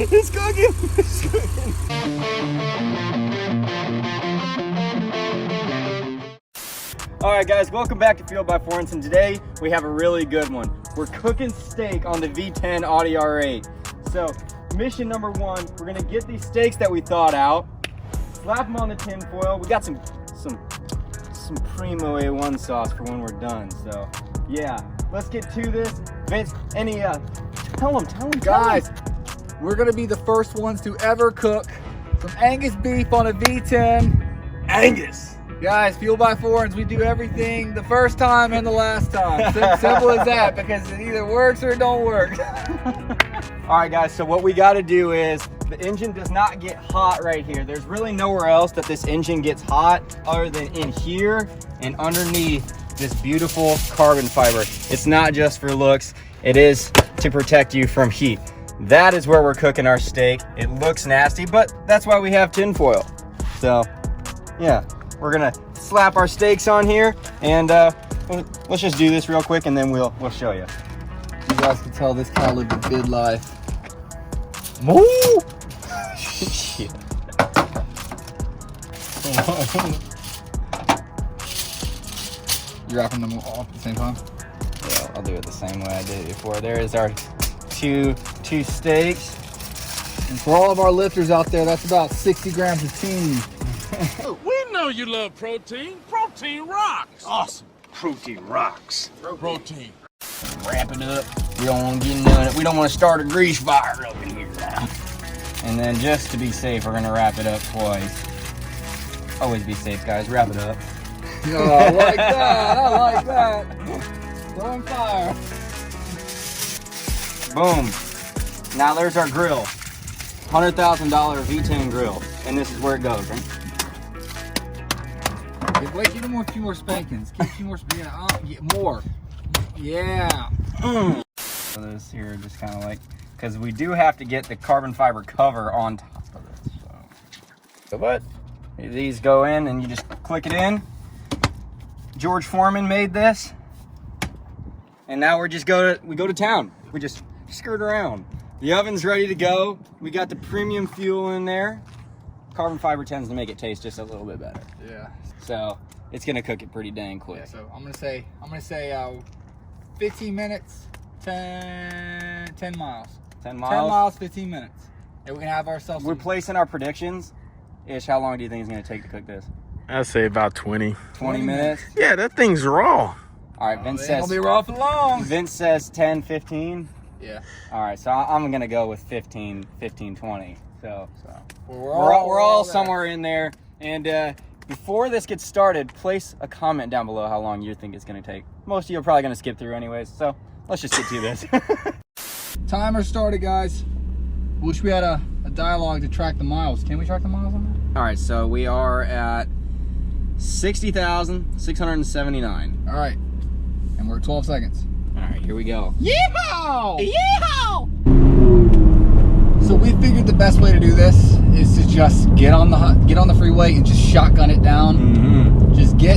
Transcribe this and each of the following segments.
It's cooking. It's cooking. All right, guys, welcome back to Fueled by Foreigns, and today we have a really good one. We're cooking steak on the V10 Audi R8. So, mission number one, we're gonna get these steaks that we thawed out, slap them on the tin foil. We got some primo A1 sauce for when we're done. So, yeah, let's get to this. Vince, tell them, guys. We're gonna be the first ones to ever cook some Angus beef on a V10. Angus. Guys, Fueled by Foreigns, we do everything the first time and the last time. Simple as that, because it either works or it don't work. All right, guys, so what we gotta do is, the engine does not get hot right here. There's really nowhere else that this engine gets hot other than in here and underneath this beautiful carbon fiber. It's not just for looks, it is to protect you from heat. That is where we're cooking our steak. It looks nasty, but that's why we have tin foil. So, yeah, we're gonna slap our steaks on here, and let's just do this real quick, and then we'll show you. You guys can tell this cow lived a good life. Moo! Shit. You wrapping them all at the same time? Yeah, I'll do it the same way I did it before. There is our two steaks. And for all of our lifters out there, that's about 60 grams of team. We know you love protein. Protein rocks. Awesome. Protein rocks. Protein. Wrap it up. We don't want to get into it. We don't want to start a grease fire up in here now. And then just to be safe, we're going to wrap it up twice. Always be safe, guys. Wrap it up. Oh, I like that. I like that. Throwing fire. Boom. Now there's our grill. $100,000 V10 grill. And this is where it goes, right? Wait, give them a few more spankings. Give a few more spankings. Get more. Yeah. So this here just kind of like, because we do have to get the carbon fiber cover on top of this. So, but these go in and you just click it in. George Foreman made this. And now we go to town. We just skirt around. The oven's ready to go. We got the premium fuel in there. Carbon fiber tends to make it taste just a little bit better. Yeah. So it's gonna cook it pretty dang quick. Yeah, so I'm gonna say 15 minutes, 10 miles. 10 10 miles? miles, 15 minutes. And we can have ourselves. We're placing our predictions. Ish, how long do you think it's gonna take to cook this? I'd say about 20. 20 minutes? Yeah, that thing's raw. All right, Vince It'll says. be raw for long. Vince says 10, 15. Yeah. All right, so I'm gonna go with 15, 20. So We're we're all somewhere in there. And before this gets started, place a comment down below how long you think it's gonna take. Most of you are probably gonna skip through anyways, so let's just get to this. Timer started, guys. Wish we had a dialogue to track the miles. Can we track the miles on that? All right, so we are at 60,679. All right. And we're at 12 seconds. All right, here we go. Yeehaw! Yeehaw! So we figured the best way to do this is to just get on the freeway and just shotgun it down. Mm-hmm. Just get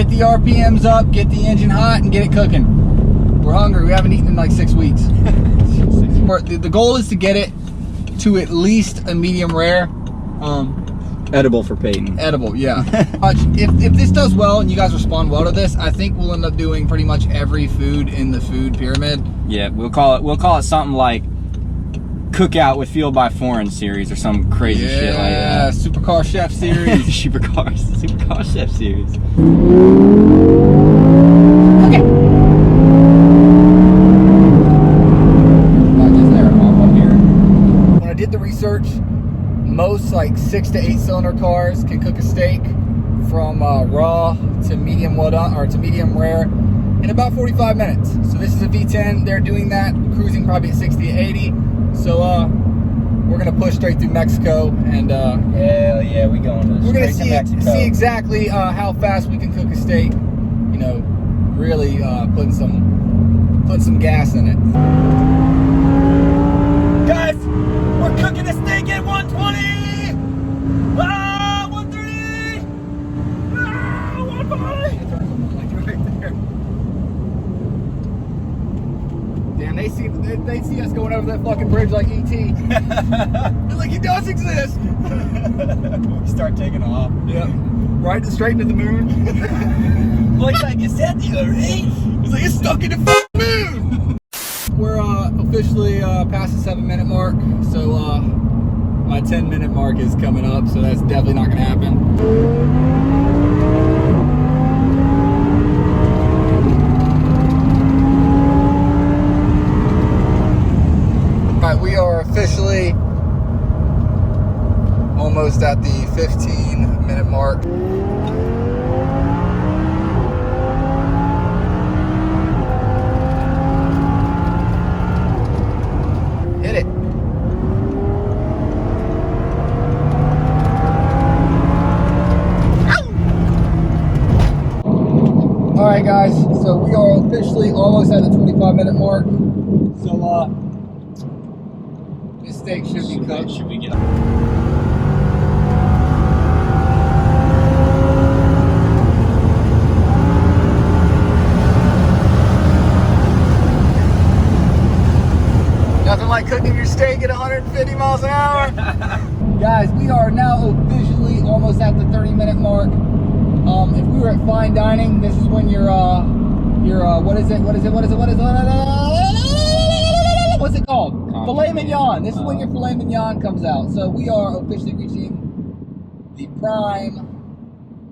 the RPMs up, get the engine hot, and get it cooking. We're hungry. We haven't eaten in like 6 weeks. The goal is to get it to at least a medium rare. Edible for Peyton. Edible, yeah. If this does well and you guys respond well to this, I think we'll end up doing pretty much every food in the food pyramid. Yeah, we'll call it something like Cookout with Fueled by Foreigns series or some crazy shit like Yeah, that. Supercar Chef series. Supercar Chef series. Okay. Not just there, up here. When I did the research, most like 6 to 8 cylinder cars can cook a steak from raw to medium well done or to medium rare in about 45 minutes. So this is a V10. They're doing that, cruising probably at 60 to 80. So we're gonna push straight through Mexico, and Hell yeah, we going we're gonna straight to Mexico. see exactly how fast we can cook a steak. You know, really putting some gas in it. Guys, we're cooking a steak at 120. 130. 140. Damn, they see they see us going over that fucking bridge like E.T. They're like, he does exist. We start taking off. Yeah. Right straight into the moon. Looks like you said the other day. He's like, it's stuck in the fucking moon. We're officially past the 7-minute mark, so my 10-minute mark is coming up, so that's definitely not gonna happen. We are officially almost at the 15-minute mark. Hit it. All right, guys, so we are officially almost at the 25-minute mark. So, this steak should be cooked. Should we get Nothing like cooking your steak at 150 miles an hour. Guys, we are now officially almost at the 30-minute mark. If we were at fine dining, this is when your what is it? What's it called? Filet mignon. This is when your filet mignon comes out. So we are officially reaching the prime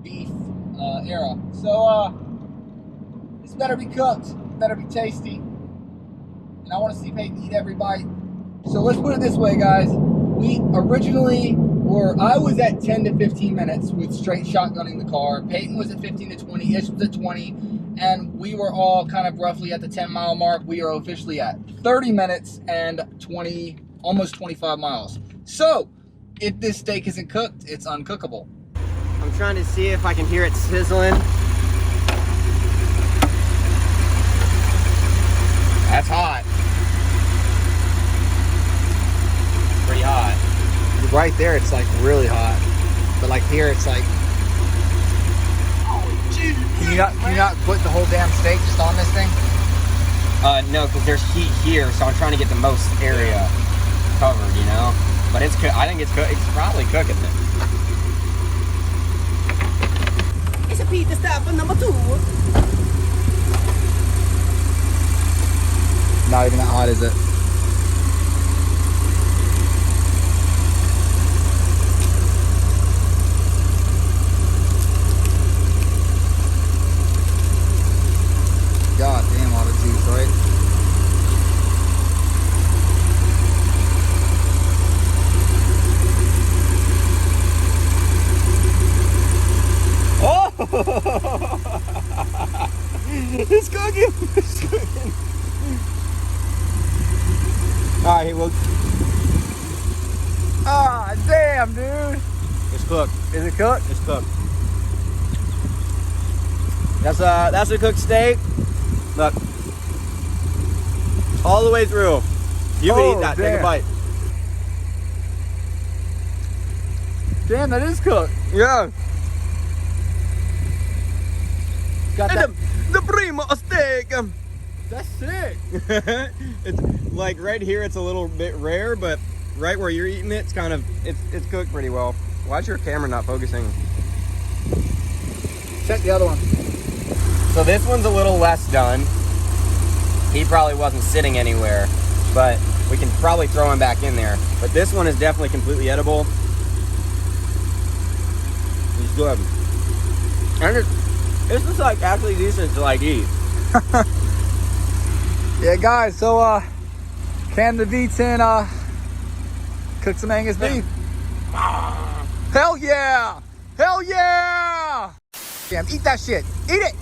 beef era. So this better be cooked, better be tasty, and I want to see Peyton eat every bite. So let's put it this way, guys. We originally I was at 10 to 15 minutes with straight shotgunning the car. Peyton was at 15 to 20. Ish was at 20. And we were all kind of roughly at the 10-mile mark. We are officially at 30 minutes and almost 25 miles. So, if this steak isn't cooked, it's uncookable. I'm trying to see if I can hear it sizzling. That's hot. Pretty hot. Right there, it's like really hot. But like here, it's like... Can you not put the whole damn steak just on this thing? No, because there's heat here, so I'm trying to get the most area covered, you know? But it's I think it's probably cooking it. It's a pizza stop for number 2. Not even that hot, is it? God damn, all the juice, right? Oh! It's cooking! It's cooking! Alright, well... Ah, damn, dude! It's cooked. Is it cooked? It's cooked. That's a cooked steak. Look. All the way through. You can eat that. Damn. Take a bite. Damn, that is cooked. Yeah. Got that. The primo steak. That's sick. It's like right here, it's a little bit rare, but right where you're eating it, it's cooked pretty well. Why is your camera not focusing? Check the other one. So this one's a little less done. He probably wasn't sitting anywhere, but we can probably throw him back in there. But this one is definitely completely edible. It's good. And it's just like actually decent to like eat. Yeah, guys, so can the V10 cook some Angus beef? Hell yeah! Hell yeah! Damn, eat that shit. Eat it!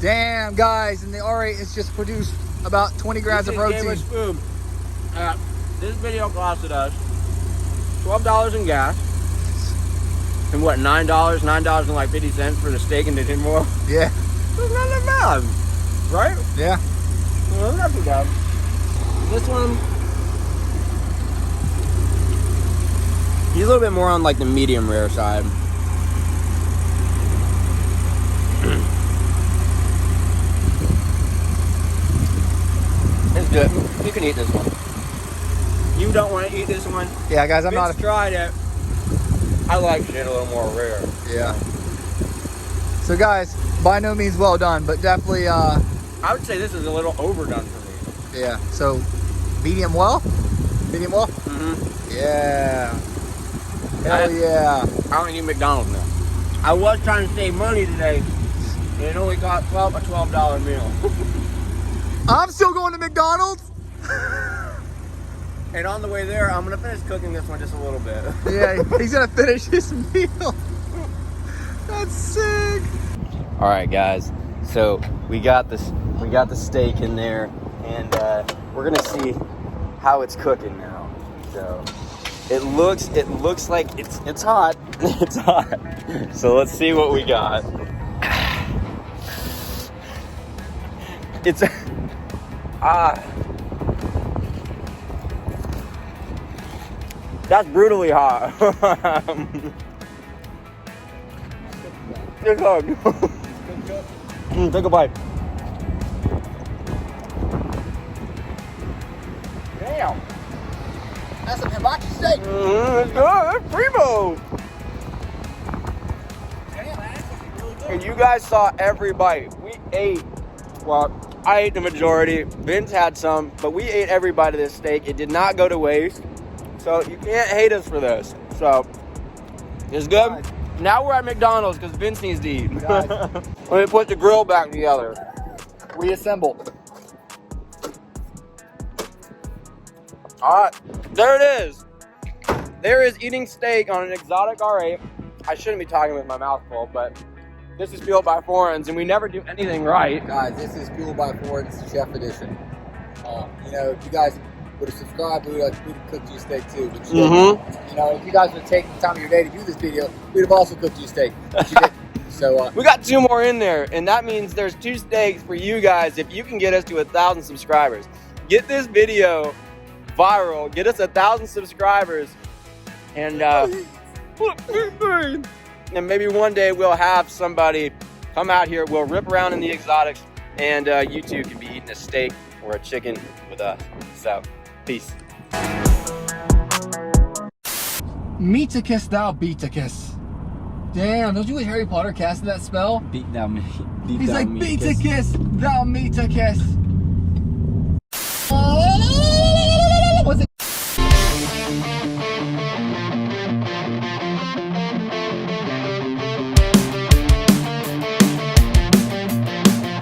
Damn, guys, and the R8 has just produced about 20 grams of protein. Gave us food. This video costed us $12 in gas. And what, $9? $9.50 for the steak and the tin more? Yeah. That's not that bad, right? Yeah. Well, not too bad. This one, he's a little bit more on like the medium rare side. It's good. You can eat this one. You don't want to eat this one? Yeah, guys, I'm Vince tried it. I like shit a little more rare. Yeah. So guys, by no means well done, but definitely I would say this is a little overdone for me. yeah. So medium well? Medium well? Mm-hmm. Yeah. Hell yeah. I don't eat McDonald's now. I was trying to save money today, and it only cost a $12 meal. I'm still going to McDonald's. And on the way there, I'm gonna finish cooking this one just a little bit. Yeah, he's gonna finish his meal. That's sick. All right, guys. So we got this. We got the steak in there, and we're gonna see how it's cooking now. So it looks like it's hot. It's hot. So let's see what we got. It's that's brutally hot. It's hard. Take a bite. Damn. That's some hibachi steak. It's good. It's primo. Damn, that's really good. And you guys saw every bite. We ate. Well, I ate the majority. Vince had some, but we ate every bite of this steak. It did not go to waste. So you can't hate us for this. So it's good. Guys. Now we're at McDonald's because Vince needs to eat. Guys. Let me put the grill back together. Reassemble. All right, there it is. There is eating steak on an exotic R8. I shouldn't be talking with my mouth full, but this is Fueled by Foreigns, and we never do anything right. Guys, this is Fueled by Foreigns Chef Edition. You know, if you guys would have subscribed, we would have cooked you a steak too. But you know, if you guys would have taken the time of your day to do this video, we'd have also cooked you a steak. But you didn't. So We got 2 more in there, and that means there's 2 steaks for you guys if you can get us to 1,000 subscribers. Get this video viral, get us 1,000 subscribers, and maybe one day we'll have somebody come out here, we'll rip around in the exotics, and you two can be eating a steak or a chicken with us. So, peace. Meaticus thou Beaticus. Damn, don't you wish Harry Potter casted that spell? Beat down me. He's like, Beaticus thou Meaticus.